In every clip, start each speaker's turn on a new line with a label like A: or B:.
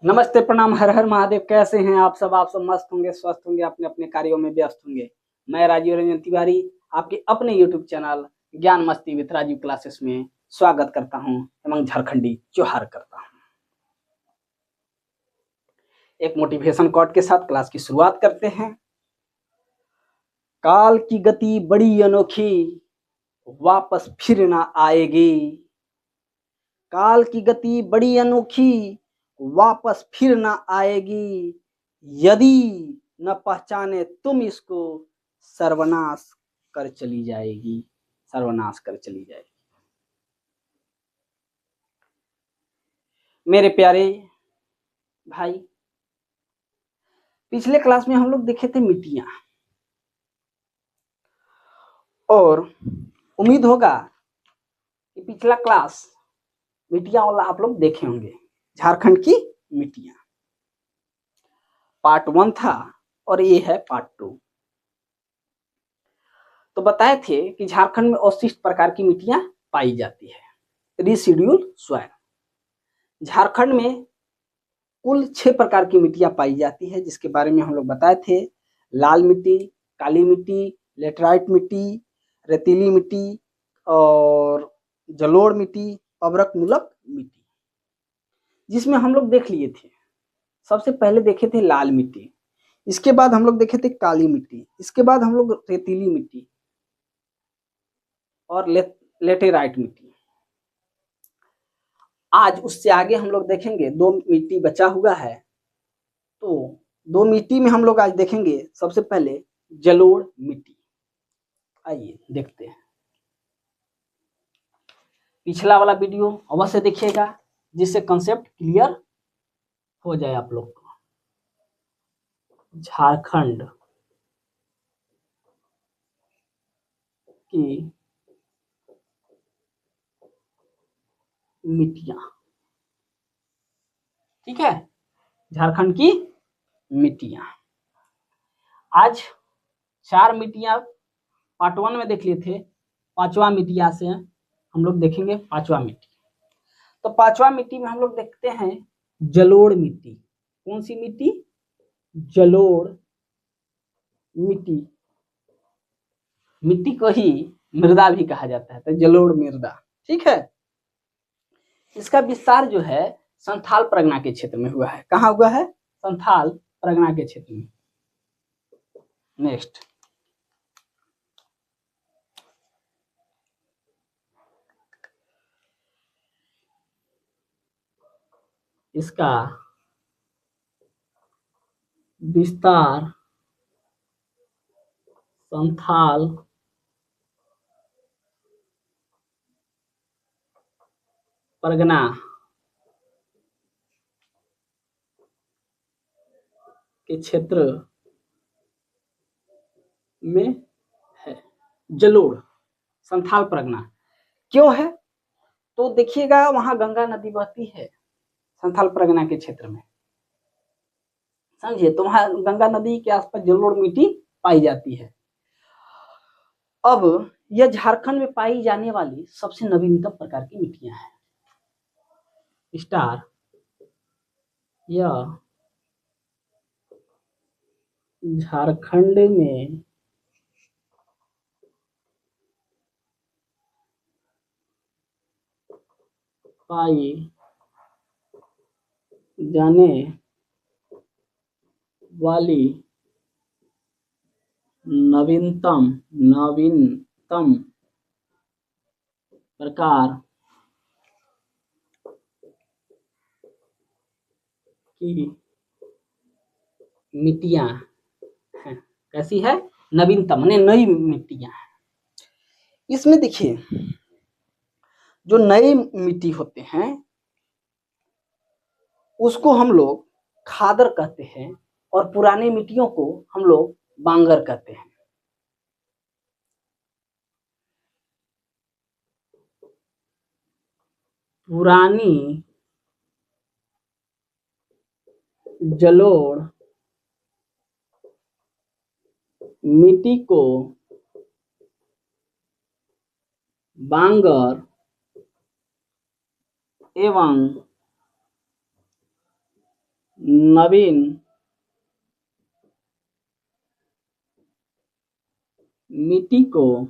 A: नमस्ते, प्रणाम, हर हर महादेव। कैसे हैं आप सब मस्त होंगे, स्वस्थ होंगे, अपने अपने कार्यों में व्यस्त होंगे। मैं राजीव रंजन तिवारी आपके अपने यूट्यूब चैनल ज्ञान मस्ती विद राजीव क्लासेस में स्वागत करता हूं एवं झारखंडी जोहार करता हूं। एक मोटिवेशन कोट के साथ क्लास की शुरुआत करते हैं। काल की गति बड़ी अनोखी, वापस फिर ना आएगी। काल की गति बड़ी अनोखी, वापस फिर ना आएगी। यदि न पहचाने तुम इसको, सर्वनाश कर चली जाएगी, सर्वनाश कर चली जाएगी। मेरे प्यारे भाई, पिछले क्लास में हम लोग देखे थे मिट्टियां, और उम्मीद होगा कि पिछला क्लास मिट्टियां वाला आप लोग देखे होंगे। झारखंड की मिट्टियां पार्ट 1 था और ये है पार्ट 2। तो बताए थे कि झारखंड में अवशिष्ट प्रकार की मिट्टियां पाई जाती है। रिसिड्यूल सॉइल झारखंड में कुल 6 प्रकार की मिट्टियां पाई जाती है, जिसके बारे में हम लोग बताए थे। लाल मिट्टी, काली मिट्टी, लेटराइट मिट्टी, रेतीली मिट्टी और जलोढ़ मिट्टी, अभ्रक मूलक मिट्टी, जिसमें हम लोग देख लिए थे। सबसे पहले देखे थे लाल मिट्टी, इसके बाद हम लोग देखे थे काली मिट्टी, इसके बाद हम लोग रेतीली मिट्टी और लेटेराइट मिट्टी। आज उससे आगे हम लोग देखेंगे 2 मिट्टी बचा हुआ है। तो 2 मिट्टी में हम लोग आज देखेंगे सबसे पहले जलोढ़ मिट्टी। आइए देखते हैं। पिछला वाला वीडियो अवश्य देखिएगा, जिससे कंसेप्ट क्लियर हो जाए आप लोग को। झारखंड की मिट्टियां, ठीक है, झारखंड की मिट्टियां। आज 4 मिट्टियां पार्ट 1 में देख लिए थे। 5वां मिट्टियां से हम लोग देखेंगे 5वां मिट्टी। तो 5वां मिट्टी में हम लोग देखते हैं जलोढ़ मिट्टी। कौन सी मिट्टी? जलोढ़ मिट्टी। मिट्टी को ही मृदा भी कहा जाता है, तो जलोढ़ मृदा, ठीक है। इसका विस्तार जो है संथाल परगना के क्षेत्र में हुआ है। कहाँ हुआ है? संथाल परगना के क्षेत्र में। नेक्स्ट, इसका विस्तार संथाल परगना के क्षेत्र में है। जलोढ़ संथाल परगना क्यों है? तो देखिएगा, वहां गंगा नदी बहती है संथाल परगना के क्षेत्र में, समझिए। तो वहां गंगा नदी के आसपास जलोढ़ मिट्टी पाई जाती है। अब यह झारखंड में पाई जाने वाली सबसे नवीनतम प्रकार की मिट्टियां हैं। स्टार, यह झारखंड में पाई जाने वाली नवीनतम प्रकार की मिट्टियां हैं। कैसी है? नवीनतम माने नई मिट्टियां हैं। इसमें देखिए, जो नए मिट्टी होते हैं उसको हम लोग खादर कहते हैं, और पुराने मिट्टियों को हम लोग बांगर कहते हैं। पुरानी जलोढ़ मिट्टी को बांगर एवं नवीन मिट्टी को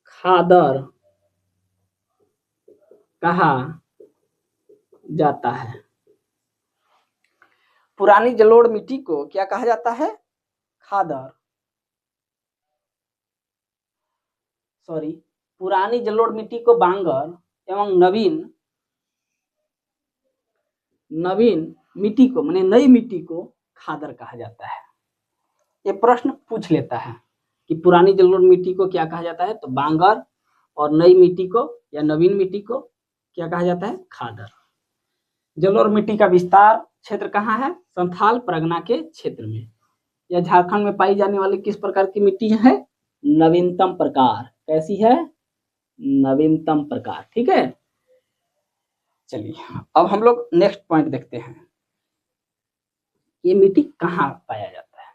A: खादर कहा जाता है। पुरानी जलोढ़ मिट्टी को क्या कहा जाता है? खादर। सॉरी, पुरानी जलोढ़ मिट्टी को बांगर एवं नवीन मिट्टी को माने नई मिट्टी को खादर कहा जाता है। ये प्रश्न पूछ लेता है कि पुरानी जलोढ़ मिट्टी को क्या कहा जाता है, तो बांगर, और नई मिट्टी को या नवीन मिट्टी को क्या कहा जाता है? खादर। जलोढ़ मिट्टी का विस्तार क्षेत्र कहाँ है? संथाल परगना के क्षेत्र में। यह झारखंड में पाई जाने वाली किस प्रकार की मिट्टी है? नवीनतम प्रकार। कैसी है? नवीनतम प्रकार। ठीक है, चलिए अब हम लोग नेक्स्ट पॉइंट देखते हैं, ये मिट्टी कहाँ पाया जाता है।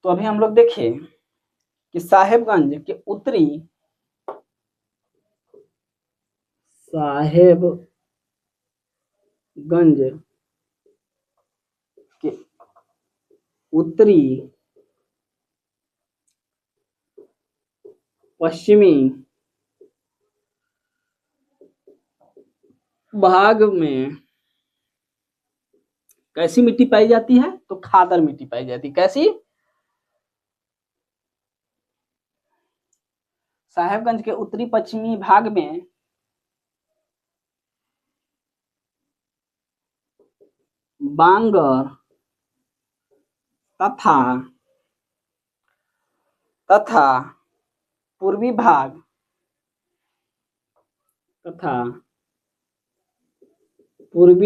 A: तो अभी हम लोग देखें कि साहेबगंज के उत्तरी पश्चिमी भाग में कैसी मिट्टी पाई जाती है? तो खादर मिट्टी पाई जाती है। कैसी? साहेबगंज के उत्तरी पश्चिमी भाग में बांगर तथा पूर्वी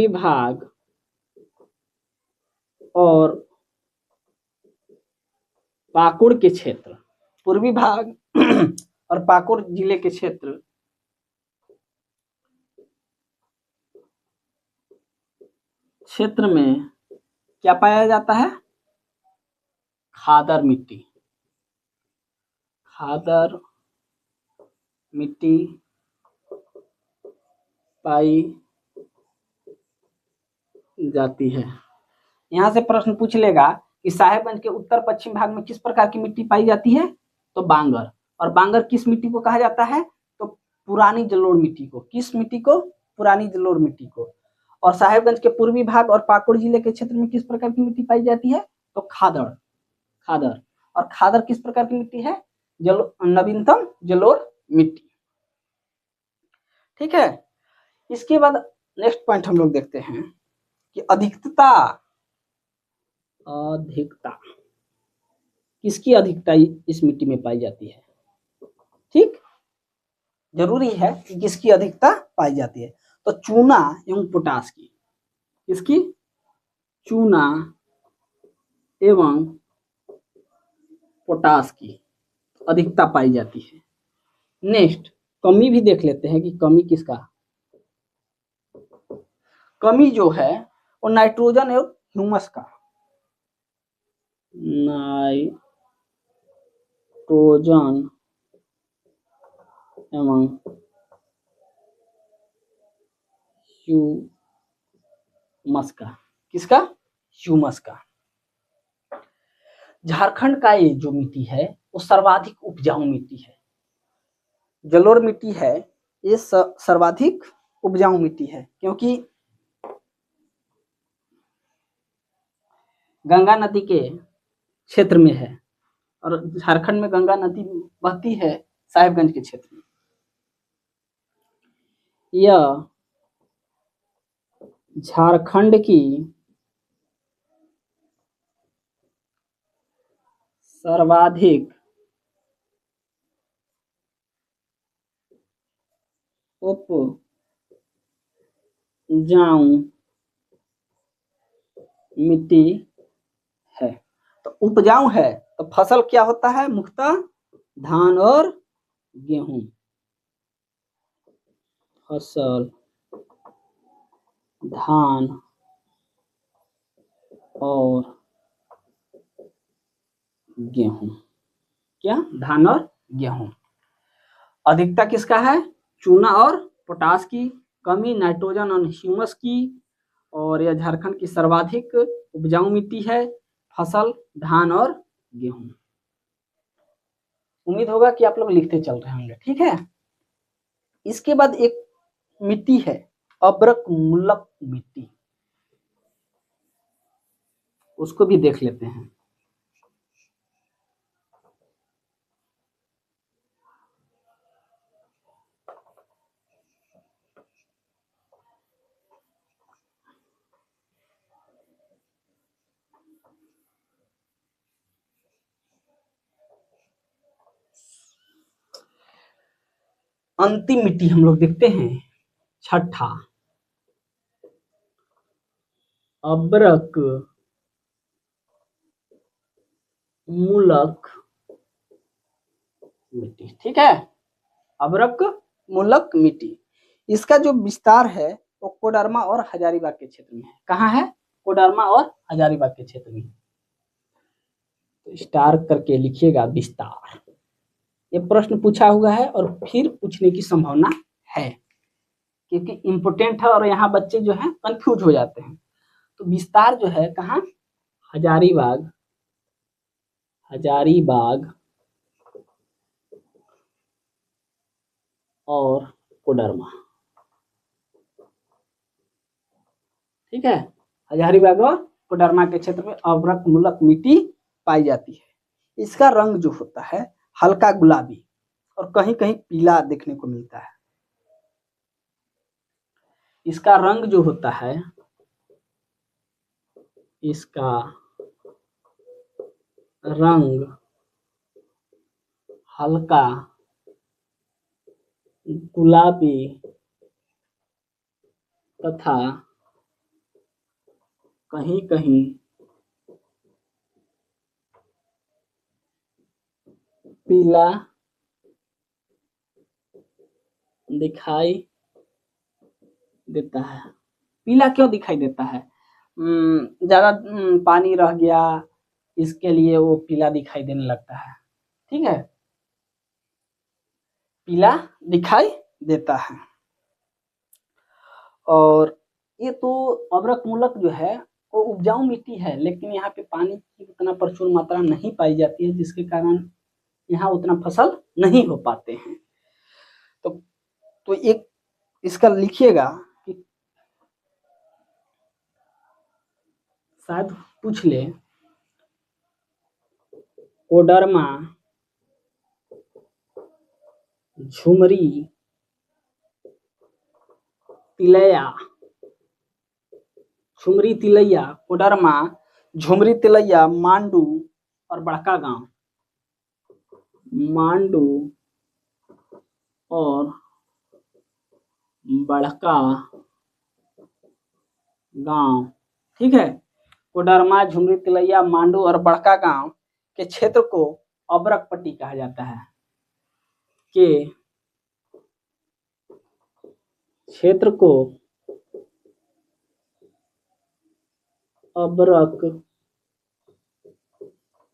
A: भाग और पाकुड़ के क्षेत्र, पूर्वी भाग और पाकुड़ जिले के क्षेत्र में क्या पाया जाता है? खादर मिट्टी पाई जाती है। यहां से प्रश्न पूछ लेगा कि साहेबगंज के उत्तर पश्चिम भाग में किस प्रकार की मिट्टी पाई जाती है? तो बांगर। और बांगर किस मिट्टी को कहा जाता है? तो पुरानी जलोढ़ मिट्टी को। किस मिट्टी को? पुरानी जलोढ़ मिट्टी को। और साहेबगंज के पूर्वी भाग और पाकुड़ जिले के क्षेत्र में किस प्रकार की मिट्टी पाई जाती है? तो खादर। और खादर किस प्रकार की मिट्टी है? नवीनतम जलोढ़ मिट्टी। ठीक है, इसके बाद नेक्स्ट पॉइंट हम लोग देखते हैं कि अधिकता किसकी अधिकता इस मिट्टी में पाई जाती है? ठीक, जरूरी है कि किसकी अधिकता पाई जाती है? तो चूना एवं पोटास की। किसकी? चूना एवं पोटास की अधिकता पाई जाती है। नेक्स्ट कमी भी देख लेते हैं कि कमी किसका। कमी जो है वो नाइट्रोजन एवं ह्यूमस का। नाइट्रोजन एवं ह्यूमस का। किसका? ह्यूमस का। झारखंड का ये जो मिट्टी है वो सर्वाधिक उपजाऊ मिट्टी है। जलोढ़ मिट्टी है ये सर्वाधिक उपजाऊ मिट्टी है, क्योंकि गंगा नदी के क्षेत्र में है और झारखंड में गंगा नदी बहती है साहेबगंज के क्षेत्र में। यह झारखंड की सर्वाधिक उपजाऊ मिट्टी है। तो उपजाऊ है तो फसल क्या होता है? मुख्यतः धान और गेहूं। फसल धान और गेहूं। क्या? धान और गेहूं। अधिकता किसका है? चूना और पोटास की कमी, नाइट्रोजन और ह्यूमस की, और यह झारखंड की सर्वाधिक उपजाऊ मिट्टी है। फसल धान और गेहूं। उम्मीद होगा कि आप लोग लिखते चल रहे होंगे, ठीक है। इसके बाद एक मिट्टी है अब्रक मुल्लक मिट्टी, उसको भी देख लेते हैं। अंतिम मिट्टी हम लोग देखते हैं, छठा अब्रक मुल्लक मिट्टी, ठीक है। अब्रक मुल्लक मिट्टी, इसका जो विस्तार है वो कोडरमा और हजारीबाग के क्षेत्र में है। कहाँ है? कोडरमा और हजारीबाग के क्षेत्र में। तो स्टार करके लिखिएगा विस्तार। ये प्रश्न पूछा हुआ है और फिर पूछने की संभावना है, क्योंकि इम्पोर्टेंट है और यहाँ बच्चे जो है कंफ्यूज हो जाते हैं। तो विस्तार जो है कहाँ? हजारीबाग, हजारीबाग और कोडरमा, ठीक है। हजारीबाग और कोडरमा के क्षेत्र में अब्रक मुल्लक मिट्टी पाई जाती है। इसका रंग जो होता है हल्का गुलाबी और कहीं कहीं पीला देखने को मिलता है। इसका रंग जो होता है, इसका रंग हल्का गुलाबी तथा कहीं कहीं पीला दिखाई देता है। पीला क्यों दिखाई देता है? ज्यादा पानी रह गया, इसके लिए वो पीला दिखाई देने लगता है, ठीक है। पीला दिखाई देता है। और ये तो अब्रक मुल्लक जो है वो उपजाऊ मिट्टी है, लेकिन यहाँ पे पानी की उतना प्रचुर मात्रा नहीं पाई जाती है, जिसके कारण यहाँ उतना फसल नहीं हो पाते हैं। तो एक इसका लिखिएगा कि शायद पूछ ले, कोडरमा झुमरी तिलैया, झुमरी तिलैया, कोडरमा झुमरी तिलैया, मांडू और बड़का गांव, मांडू और बड़का गांव, ठीक है। कोडरमा झुमरी तिलैया मांडू और बड़का गांव के क्षेत्र को अब्रक पट्टी कहा जाता है, के क्षेत्र को अब्रक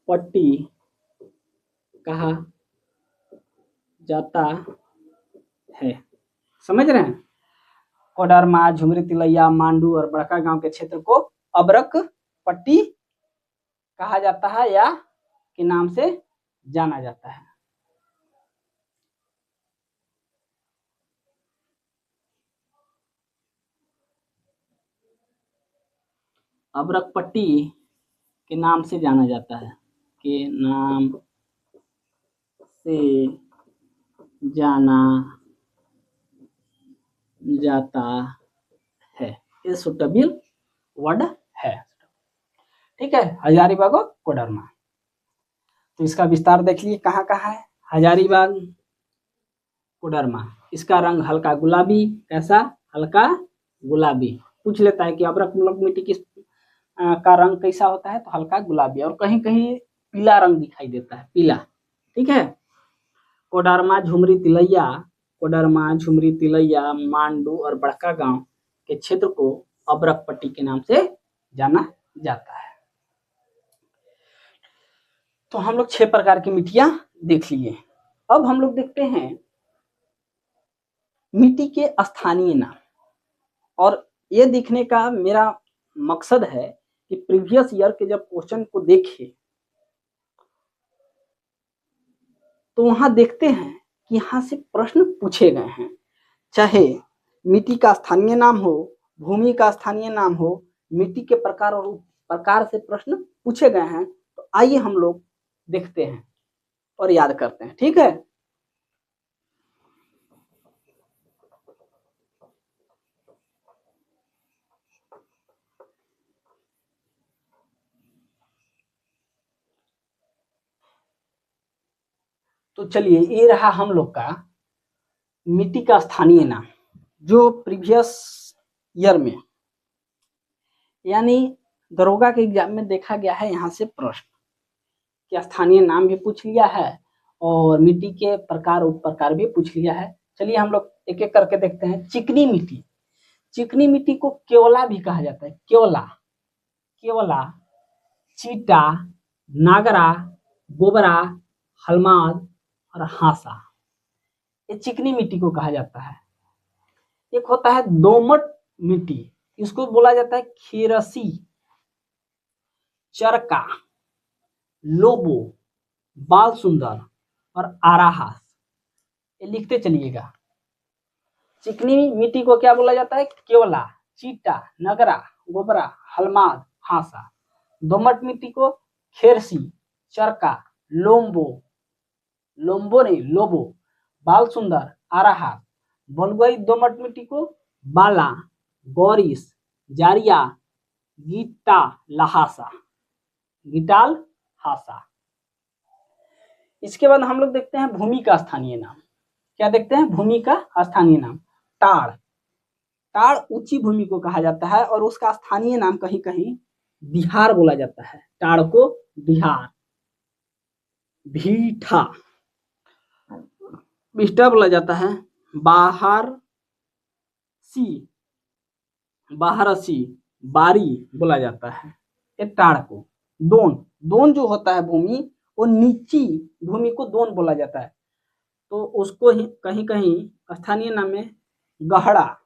A: पट्टी कहा जाता है। समझ रहे हैं? कोडरमा झुमरी तिलैया मांडू और बड़का गांव के क्षेत्र को अब्रक पट्टी कहा जाता है या के नाम से जाना जाता है। अब्रक पट्टी के नाम से जाना जाता है, के नाम से जाना जाता है। ये सुटेबल वर्ड है, ठीक है। हजारीबाग और कोडरमा, तो इसका विस्तार देख लीजिए कहाँ कहाँ है। हजारीबाग, कोडरमा, इसका रंग हल्का गुलाबी, कैसा? हल्का गुलाबी। पूछ लेता है कि अब्रक मुल्लक मिट्टी किस का रंग कैसा होता है, तो हल्का गुलाबी और कहीं कहीं पीला रंग दिखाई देता है, पीला, ठीक है। कोडरमा झुमरी तिलैया, कोडरमा झुमरी तिलैया मांडू और बड़का गांव के क्षेत्र को अब्रक पट्टी के नाम से जाना जाता है। तो हम लोग 6 प्रकार की मिट्टियां देख लिए। अब हम लोग देखते हैं मिट्टी के स्थानीय नाम। और ये देखने का मेरा मकसद है कि प्रीवियस ईयर के जब क्वेश्चन को देखे तो वहां देखते हैं कि यहाँ से प्रश्न पूछे गए हैं, चाहे मिट्टी का स्थानीय नाम हो, भूमि का स्थानीय नाम हो, मिट्टी के प्रकार और प्रकार से प्रश्न पूछे गए हैं। तो आइए हम लोग देखते हैं और याद करते हैं, ठीक है। तो चलिए, ये रहा हम लोग का मिट्टी का स्थानीय नाम, जो प्रीवियस ईयर में यानी दरोगा के एग्जाम में देखा गया है। यहाँ से प्रश्न के स्थानीय नाम भी पूछ लिया है और मिट्टी के प्रकार उप प्रकार भी पूछ लिया है। चलिए हम लोग एक एक करके देखते हैं। चिकनी मिट्टी, चिकनी मिट्टी को केवला भी कहा जाता है। केवला, केवला, चीटा, नागरा, गोबरा, हलमाद और हासा, ये चिकनी मिट्टी को कहा जाता है। एक होता है दोमट मिट्टी, इसको बोला जाता है खेरसी, चरका, लोबो, बाल सुंदर और आराहास। ये लिखते चलिएगा। चिकनी मिट्टी को क्या बोला जाता है? केवला, चीटा, नगरा, गोबरा, हलमाद, हासा। दोमट मिट्टी को खेरसी, चरका, लोम्बो, लोम्बो नहीं लोबो, बाल सुंदर, आराहास। बलुआई दोमट मिट्टी को बाला, गौरीस, जारिया, गीता लहासा, गिटाल हासा। इसके बाद हम लोग देखते हैं भूमि का स्थानीय नाम। क्या देखते हैं? भूमि का स्थानीय नाम। टाड़, टाड़ ऊंची भूमि को कहा जाता है और उसका स्थानीय नाम कहीं कहीं बिहार बोला जाता है। टाड़ को बिहार। भीठा, बिष्टा बोला जाता है। बाहर सी, बाहरसी, बारी बोला जाता है ये टाड़ को। दोन, दोन जो होता है भूमि, वो नीची भूमि को दोन बोला जाता है। तो उसको ही कहीं कहीं स्थानीय नाम में गहरा,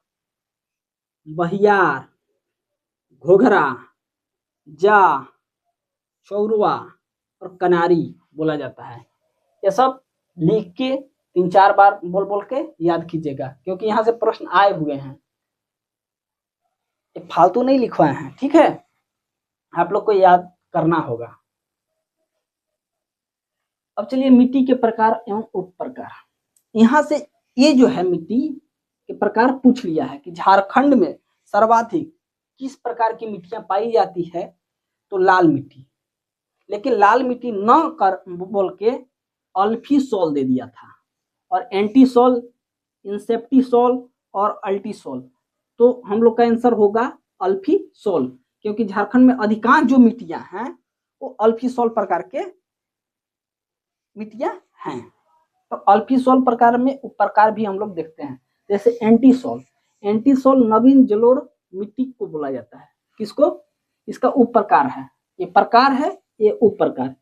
A: बहियार, घोघरा, जा, चौरुआ और कनारी बोला जाता है। ये सब लिख के 3-4 बार बोल बोल के याद कीजिएगा, क्योंकि यहाँ से प्रश्न आए हुए हैं, फालतू नहीं लिखवाए हैं, ठीक है। आप लोग को याद करना होगा। अब चलिए मिट्टी के प्रकार एवं उप प्रकार। यहाँ से ये जो है मिट्टी के प्रकार पूछ लिया है कि झारखंड में सर्वाधिक किस प्रकार की मिट्टियां पाई जाती है, तो लाल मिट्टी। लेकिन लाल मिट्टी न कर बोल के अल्फीसोल दे दिया था, और एंटीसोल, इंसेप्टीसोल और अल्टीसोल। तो हम लोग का आंसर होगा अल्फीसोल, क्योंकि झारखंड में अधिकांश जो मिट्टियां हैं वो अल्फीसोल प्रकार के मिट्टियां हैं। तो अल्फीसोल प्रकार में उप प्रकार भी हम लोग देखते हैं, जैसे एंटीसोल। एंटीसोल नवीन जलोढ़ मिट्टी को बोला जाता है। किसको? इसका उप प्रकार है, ये प्रकार है, ये उप प्रकार।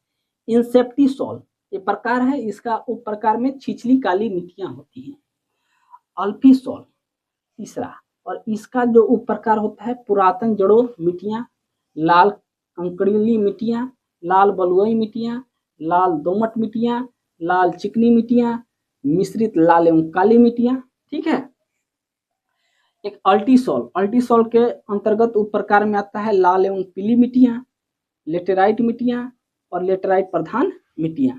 A: इंसेप्टीसोल ये प्रकार है, इसका उप प्रकार में छिछली काली मिट्टियां होती हैं। अल्फीसोल तीसरा, और इसका जो उप प्रकार होता है पुरातन जड़ों मिट्टियां, लाल कंकड़ीली मिट्टियां, लाल बलुई मिट्टियां, लाल दोमट मिट्टियां, लाल चिकनी मिट्टियां, मिश्रित लाल एवं काली मिट्टियां, ठीक है। एक अल्टीसोल, अल्टीसोल के अंतर्गत उप प्रकार में आता है लाल एवं पीली मिट्टियां, लेटेराइट मिट्टियां और लेटेराइट प्रधान मिट्टियां।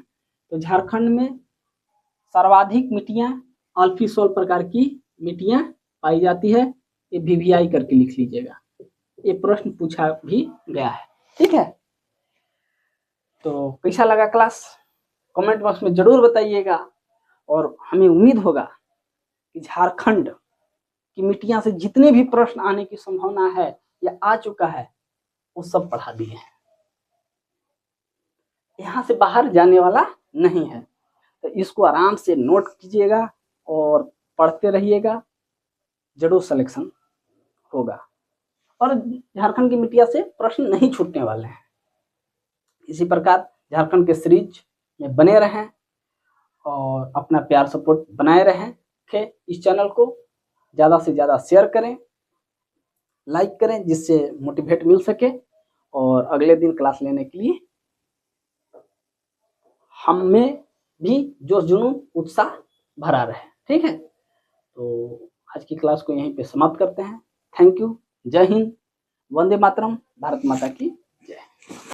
A: तो झारखंड में सर्वाधिक मिट्टियां अल्फीसोल प्रकार की मिट्टियां पाई जाती है। ये VVI करके लिख लीजिएगा, ये प्रश्न पूछा भी गया है, ठीक है। तो कैसा लगा क्लास? कमेंट बॉक्स में जरूर बताइएगा, और हमें उम्मीद होगा कि झारखंड की मिट्टियां से जितने भी प्रश्न आने की संभावना है या आ चुका है, वो सब पढ़ा दिए हैं। यहाँ से बाहर जाने वाला नहीं है, तो इसको आराम से नोट कीजिएगा और पढ़ते रहिएगा, जरूर सिलेक्शन होगा। और झारखंड की मिट्टियां से प्रश्न नहीं छूटने वाले हैं। इसी प्रकार झारखंड के सीरीज में बने रहें और अपना प्यार सपोर्ट बनाए रहें। इस चैनल को ज़्यादा से ज़्यादा शेयर करें, लाइक करें, जिससे मोटिवेट मिल सके और अगले दिन क्लास लेने के लिए हम में भी जोश जुनून उत्साह भरा रहे। ठीक है, तो आज की क्लास को यहीं पे समाप्त करते हैं। Thank you. जय हिंद, वंदे मातरम, भारत माता की जय।